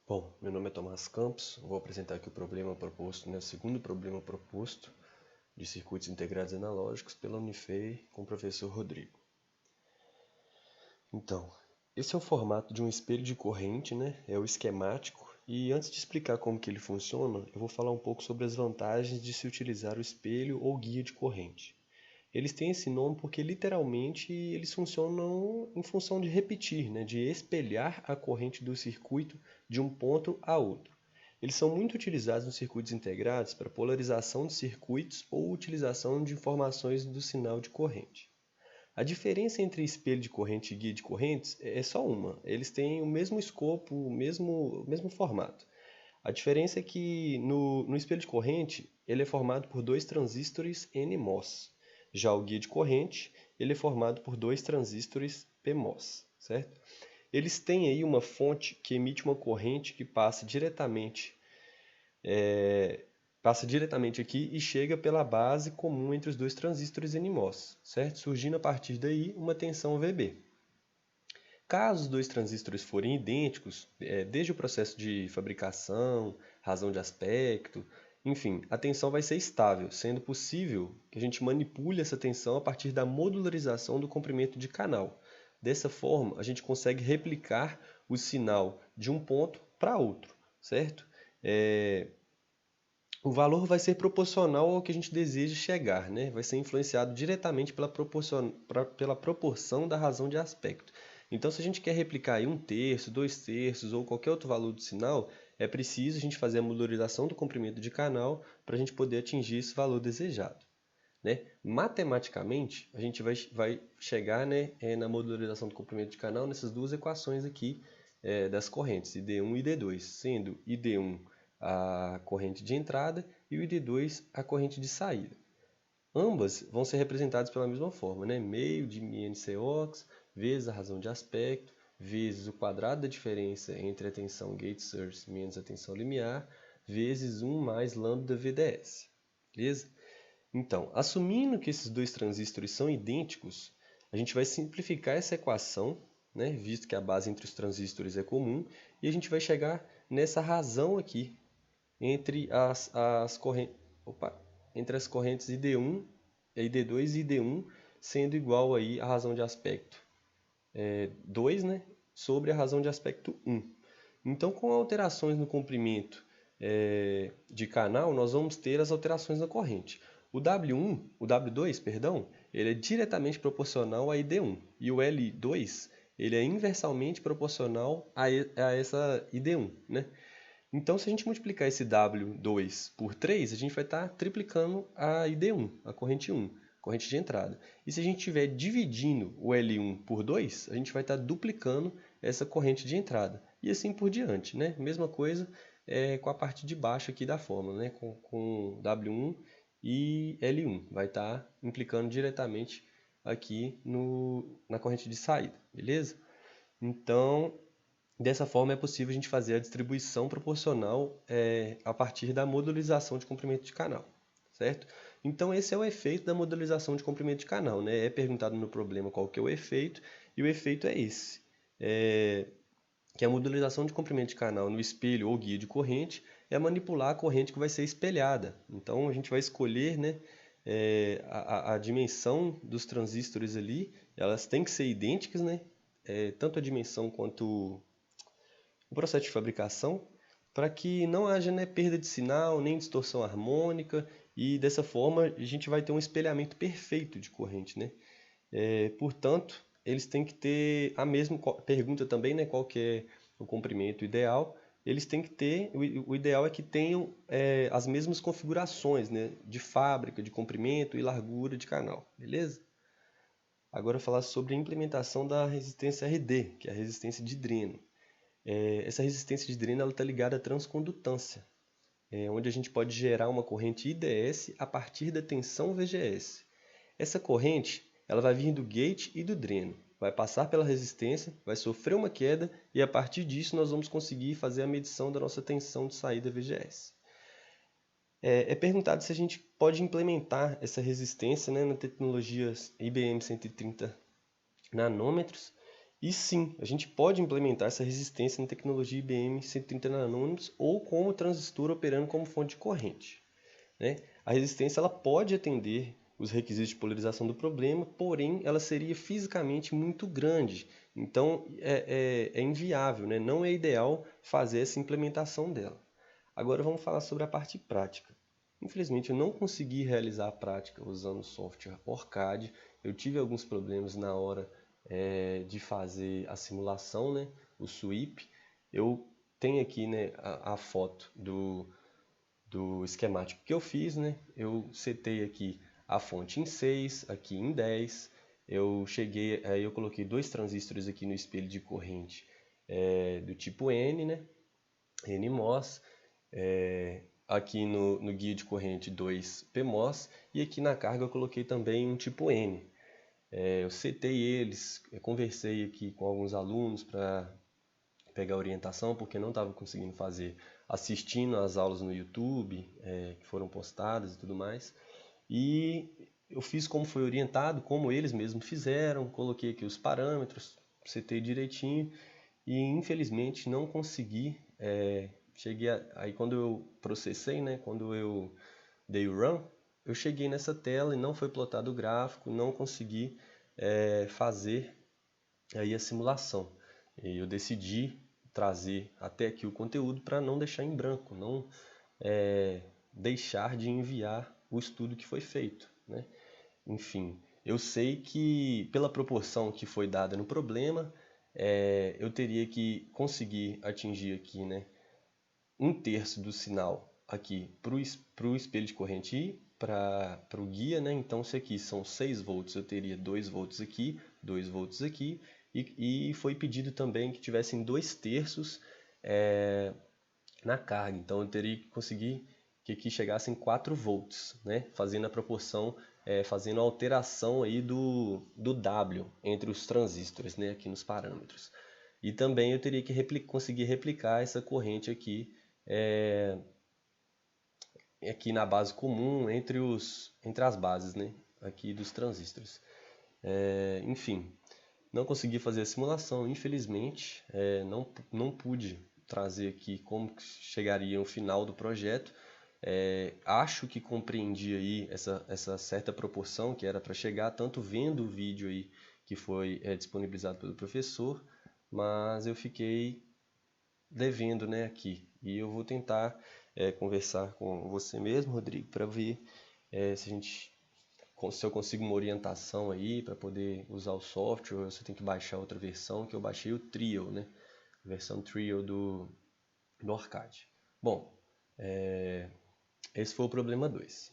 Bom, meu nome é Tomás Campos, vou apresentar aqui o problema proposto, o segundo problema proposto de circuitos integrados analógicos pela Unifei com o professor Rodrigo. Então, esse é o formato de um espelho de corrente, é o esquemático, e antes de explicar como que ele funciona, eu vou falar um pouco sobre as vantagens de se utilizar o espelho ou guia de corrente. Eles têm esse nome porque literalmente eles funcionam em função de repetir, de espelhar a corrente do circuito de um ponto a outro. Eles são muito utilizados nos circuitos integrados para polarização de circuitos ou utilização de informações do sinal de corrente. A diferença entre espelho de corrente e guia de correntes é só uma. Eles têm o mesmo escopo, o mesmo formato. A diferença é que no espelho de corrente ele é formado por dois transistores NMOS. Já o guia de corrente ele é formado por dois transistores PMOS, certo? Eles têm aí uma fonte que emite uma corrente que passa diretamente aqui e chega pela base comum entre os dois transistores NMOS, certo? Surgindo a partir daí uma tensão VB. Caso os dois transistores forem idênticos, desde o processo de fabricação, razão de aspecto, enfim, a tensão vai ser estável, sendo possível que a gente manipule essa tensão a partir da modularização do comprimento de canal. Dessa forma, a gente consegue replicar o sinal de um ponto para outro, certo? O valor vai ser proporcional ao que a gente deseja chegar, vai ser influenciado diretamente pela proporção da razão de aspecto. Então, se a gente quer replicar aí 1/3, 2/3 ou qualquer outro valor do sinal, é preciso a gente fazer a modularização do comprimento de canal para a gente poder atingir esse valor desejado. Matematicamente, a gente vai chegar na modularização do comprimento de canal nessas duas equações aqui das correntes, ID1 e ID2, sendo ID1 a corrente de entrada e o ID2 a corrente de saída. Ambas vão ser representadas pela mesma forma, meio de μncox vezes a razão de aspecto, vezes o quadrado da diferença entre a tensão gate source menos a tensão limiar, vezes 1 mais lambda VDS. Beleza? Então, assumindo que esses dois transistores são idênticos, a gente vai simplificar essa equação, visto que a base entre os transistores é comum, e a gente vai chegar nessa razão aqui, entre as correntes ID1, ID2 e ID1, sendo igual aí a razão de aspecto 2, sobre a razão de aspecto 1. Então, com alterações no comprimento de canal, nós vamos ter as alterações na corrente. O W2, perdão, ele é diretamente proporcional a ID1 e o L2 ele é inversamente proporcional a essa ID1, Então, se a gente multiplicar esse W2 por 3, a gente vai estar triplicando a ID1, a corrente 1, corrente de entrada. E se a gente estiver dividindo o L1 por 2, a gente vai estar duplicando essa corrente de entrada. E assim por diante, Mesma coisa com a parte de baixo aqui da fórmula, com W1 e L1. Vai estar implicando diretamente aqui na corrente de saída, beleza? Então, dessa forma é possível a gente fazer a distribuição proporcional a partir da modularização de comprimento de canal, certo? Então esse é o efeito da modularização de comprimento de canal, É perguntado no problema qual que é o efeito, e o efeito é esse, que a modularização de comprimento de canal no espelho ou guia de corrente é manipular a corrente que vai ser espelhada. Então a gente vai escolher a dimensão dos transistores ali, elas têm que ser idênticas, tanto a dimensão quanto o processo de fabricação, para que não haja perda de sinal, nem distorção harmônica, e dessa forma a gente vai ter um espelhamento perfeito de corrente. Portanto, eles têm que ter a mesma pergunta também, qual que é o comprimento ideal. Eles têm que ter, o ideal é que tenham as mesmas configurações de fábrica, de comprimento e largura de canal, beleza? Agora eu vou falar sobre a implementação da resistência RD, que é a resistência de dreno. Essa resistência de dreno está ligada à transcondutância, onde a gente pode gerar uma corrente IDS a partir da tensão VGS. Essa corrente ela vai vir do gate e do dreno, vai passar pela resistência, vai sofrer uma queda e a partir disso nós vamos conseguir fazer a medição da nossa tensão de saída VGS. É perguntado se a gente pode implementar essa resistência na tecnologia IBM 130 nanômetros, E sim, a gente pode implementar essa resistência na tecnologia IBM 130 nanômetros ou como transistor operando como fonte de corrente, né? A resistência ela pode atender os requisitos de polarização do problema, porém ela seria fisicamente muito grande. Então é inviável, né? Não é ideal fazer essa implementação dela. Agora vamos falar sobre a parte prática. Infelizmente eu não consegui realizar a prática usando o software ORCAD. Eu tive alguns problemas na hora de fazer a simulação, né? O sweep. Eu tenho aqui, né, a foto do esquemático que eu fiz, né? Eu setei aqui a fonte em 6, aqui em 10. Aí eu coloquei dois transistores aqui no espelho de corrente do tipo N, né? NMOS. Aqui no guia de corrente 2 PMOS. E aqui na carga eu coloquei também um tipo N. Eu setei eles, eu conversei aqui com alguns alunos para pegar orientação, porque não estava conseguindo fazer assistindo às aulas no YouTube, que foram postadas e tudo mais. E eu fiz como foi orientado, como eles mesmos fizeram, coloquei aqui os parâmetros, setei direitinho e infelizmente não consegui. Aí quando eu processei, né, quando eu dei o run, eu cheguei nessa tela e não foi plotado o gráfico, não consegui fazer aí a simulação. E eu decidi trazer até aqui o conteúdo para não deixar em branco, não deixar de enviar o estudo que foi feito, né? Enfim, eu sei que pela proporção que foi dada no problema, eu teria que conseguir atingir aqui, né, um terço do sinal aqui para o espelho de corrente e para o guia, né? Então, se aqui são 6 volts, eu teria 2 volts aqui, 2 volts aqui, e foi pedido também que tivessem 2 terços na carga. Então, eu teria que conseguir que aqui chegassem 4 volts, né? Fazendo a proporção, fazendo a alteração aí do W entre os transistores, né? Aqui nos parâmetros. E também eu teria que conseguir replicar essa corrente aqui aqui na base comum entre as bases, né, aqui dos transistores. Enfim, não consegui fazer a simulação, infelizmente, não pude trazer aqui como chegaria o final do projeto. Acho que compreendi aí essa certa proporção que era para chegar, tanto vendo o vídeo aí que foi disponibilizado pelo professor, mas eu fiquei devendo, né, aqui. E eu vou tentar conversar com você mesmo, Rodrigo, para ver se eu consigo uma orientação aí para poder usar o software, ou você tem que baixar outra versão, que eu baixei o Trio, né? A versão Trio do Arcade. Bom, esse foi o problema 2.